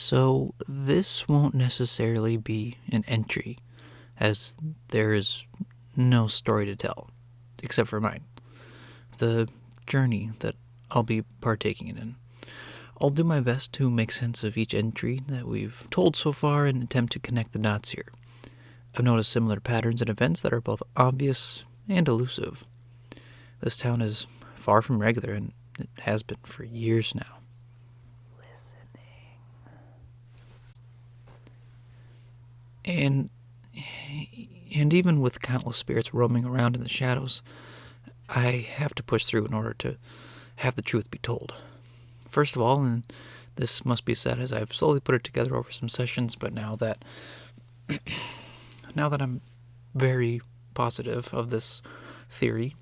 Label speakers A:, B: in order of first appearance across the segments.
A: So this won't necessarily be an entry, as there is no story to tell, except for mine. The journey that I'll be partaking in. I'll do my best to make sense of each entry that we've told so far and attempt to connect the dots here. I've noticed similar patterns and events that are both obvious and elusive. This town is far from regular, and it has been for years now. And even with countless spirits roaming around in the shadows, I have to push through in order to have the truth be told. First of all, and this must be said as I've slowly put it together over some sessions, but now that I'm very positive of this theory,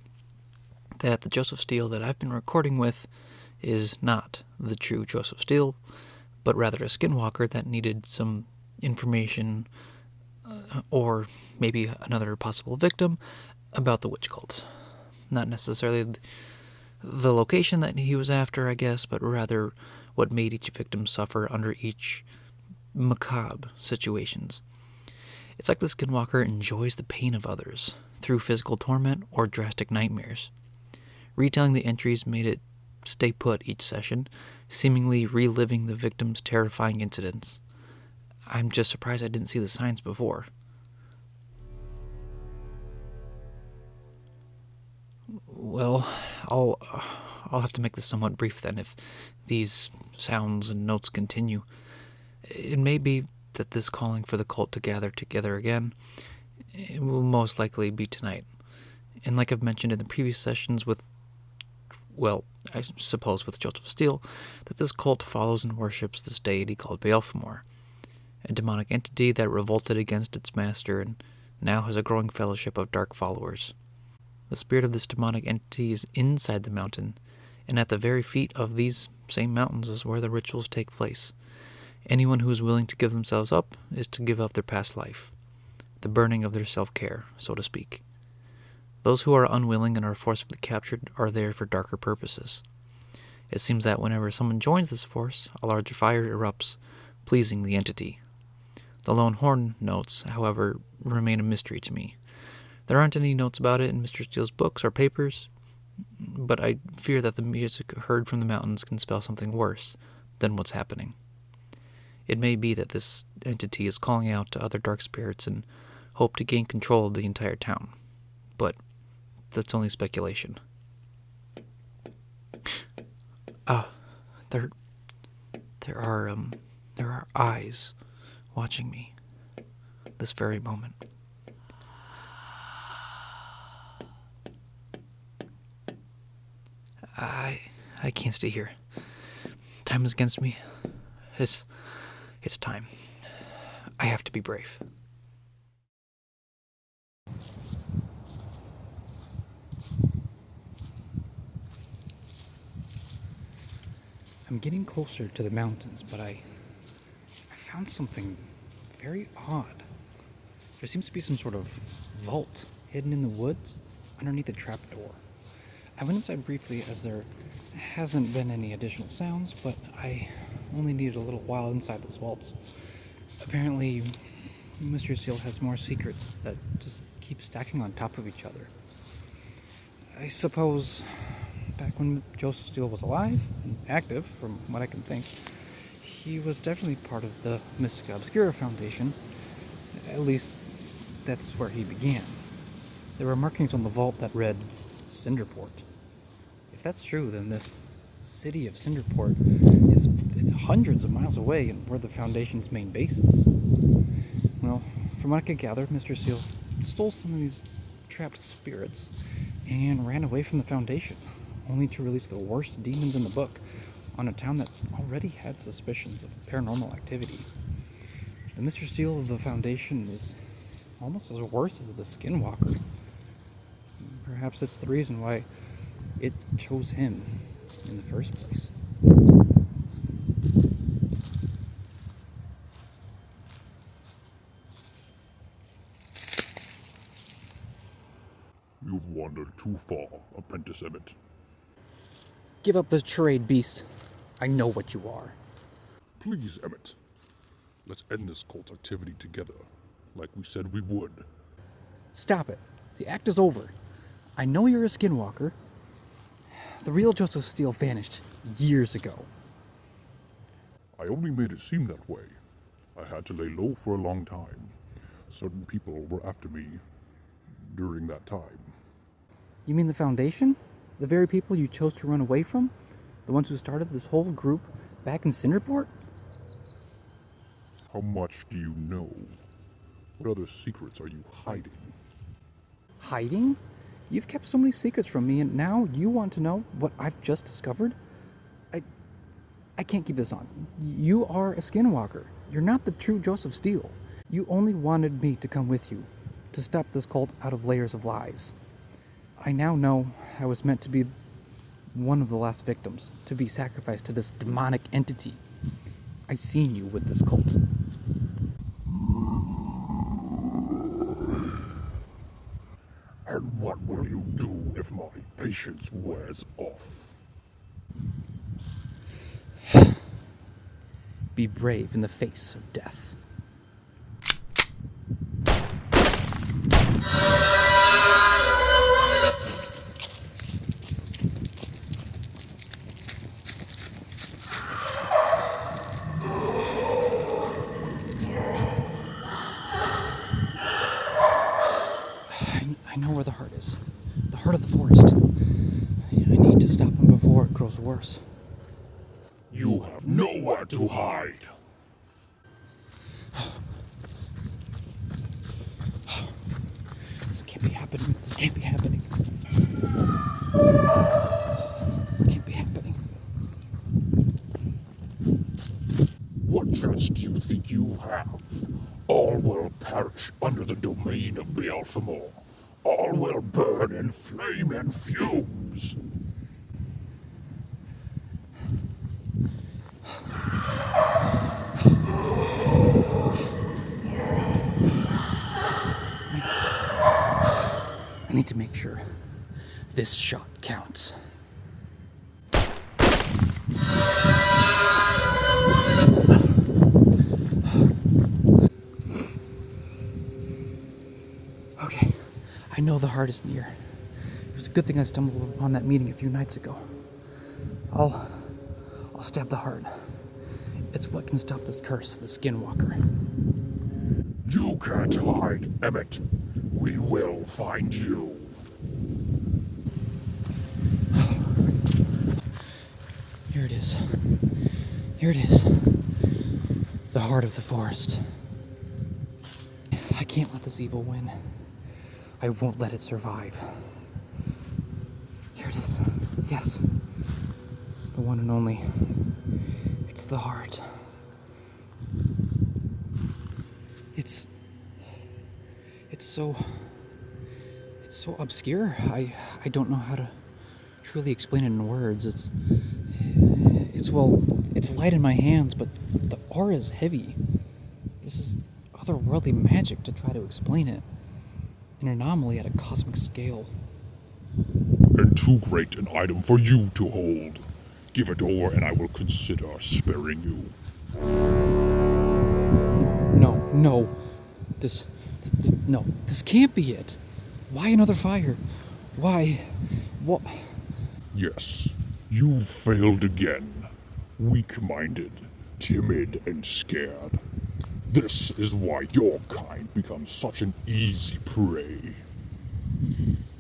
A: that the Joseph Steele that I've been recording with is not the true Joseph Steele, but rather a skinwalker that needed some information or maybe another possible victim about the witch cult. Not necessarily the location that he was after, I guess, but rather what made each victim suffer under each macabre situations. It's like the skinwalker enjoys the pain of others through physical torment or drastic nightmares. Retelling the entries made it stay put each session, seemingly reliving the victim's terrifying incidents. I'm just surprised I didn't see the signs before. Well, I'll have to make this somewhat brief then if these sounds and notes continue. It may be that this calling for the cult to gather together again, it will most likely be tonight. And like I've mentioned in the previous sessions with, well, I suppose with Joseph Steele, that this cult follows and worships this deity called Balfamor, a demonic entity that revolted against its master and now has a growing fellowship of dark followers. The spirit of this demonic entity is inside the mountain, and at the very feet of these same mountains is where the rituals take place. Anyone who is willing to give themselves up is to give up their past life, the burning of their self-care, so to speak. Those who are unwilling and are forcibly captured are there for darker purposes. It seems that whenever someone joins this force, a large fire erupts, pleasing the entity. The lone horn notes, however, remain a mystery to me. There aren't any notes about it in Mr. Steele's books or papers, but I fear that the music heard from the mountains can spell something worse than what's happening. It may be that this entity is calling out to other dark spirits and hope to gain control of the entire town, but that's only speculation. There are eyes watching me this very moment. I can't stay here. Time is against me. It's time. I have to be brave. I'm getting closer to the mountains, but I found something very odd. There seems to be some sort of vault hidden in the woods underneath a trapdoor. I went inside briefly as there hasn't been any additional sounds, but I only needed a little while inside those vaults. Apparently, Mr. Steele has more secrets that just keep stacking on top of each other. I suppose back when Joseph Steele was alive and active, from what I can think, he was definitely part of the Mystica Obscura Foundation. At least, that's where he began. There were markings on the vault that read Cinderport. If that's true, then this city of Cinderport it's hundreds of miles away and where the Foundation's main base is. Well, from what I could gather, Mr. Steele stole some of these trapped spirits and ran away from the Foundation, only to release the worst demons in the book on a town that already had suspicions of paranormal activity. The Mr. Steele of the Foundation is almost as worse as the Skinwalker. Perhaps it's the reason why it chose him in the first place.
B: You've wandered too far, Apprentice Emmit.
A: Give up the charade, beast. I know what you are.
B: Please, Emmit. Let's end this cult's activity together, like we said we would.
C: Stop it. The act is over. I know you're a skinwalker. The real Joseph Steele vanished years ago.
B: I only made it seem that way. I had to lay low for a long time. Certain people were after me during that time.
C: You mean the Foundation? The very people you chose to run away from? The ones who started this whole group back in Cinderport?
B: How much do you know? What other secrets are you hiding?
C: Hiding? You've kept so many secrets from me, and now you want to know what I've just discovered? I can't keep this on. You are a skinwalker. You're not the true Joseph Steele. You only wanted me to come with you, to stop this cult out of layers of lies. I now know I was meant to be one of the last victims, to be sacrificed to this demonic entity. I've seen you with this cult.
B: And what will you do if my patience wears off?
C: Be brave in the face of death. I know where the heart is. The heart of the forest. I need to stop him before it grows worse.
B: You have nowhere to hide.
C: This can't be happening. This can't be happening. This can't be happening.
B: What chance do you think you have? All will perish under the domain of Beelzebub. All will burn in flame and fumes.
C: I need to make sure this shot counts. Okay, I know the heart is near. It was a good thing I stumbled upon that meeting a few nights ago. I'll stab the heart. It's what can stop this curse, the skinwalker.
B: You can't hide, Emmit. We will find you.
C: Here it is. Here it is. The heart of the forest. I can't let this evil win. I won't let it survive. Here it is. Yes. The one and only. It's the heart. It's so obscure. I don't know how to truly explain it in words. It's light in my hands, but the aura is heavy. This is otherworldly magic to try to explain it. An anomaly at a cosmic scale.
B: And too great an item for you to hold. Give it over and I will consider sparing you.
C: No. This can't be it. Why another fire? Why? What?
B: Yes, you've failed again. Weak-minded, timid, and scared. This is why your kind becomes such an easy prey.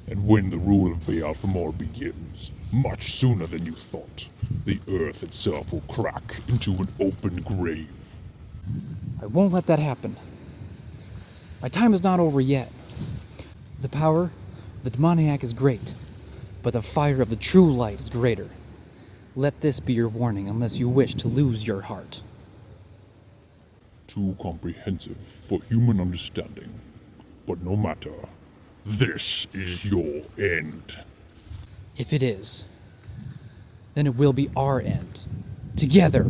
B: And when the rule of Beelzebub begins, much sooner than you thought, the earth itself will crack into an open grave.
C: I won't let that happen. My time is not over yet. The power of the demoniac is great, but the fire of the true light is greater. Let this be your warning unless you wish to lose your heart.
B: Too comprehensive for human understanding. But no matter, this is your end.
C: If it is, then it will be our end. Together.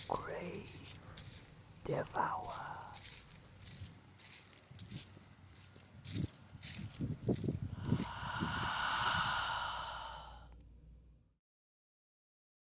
A: Grave. devour.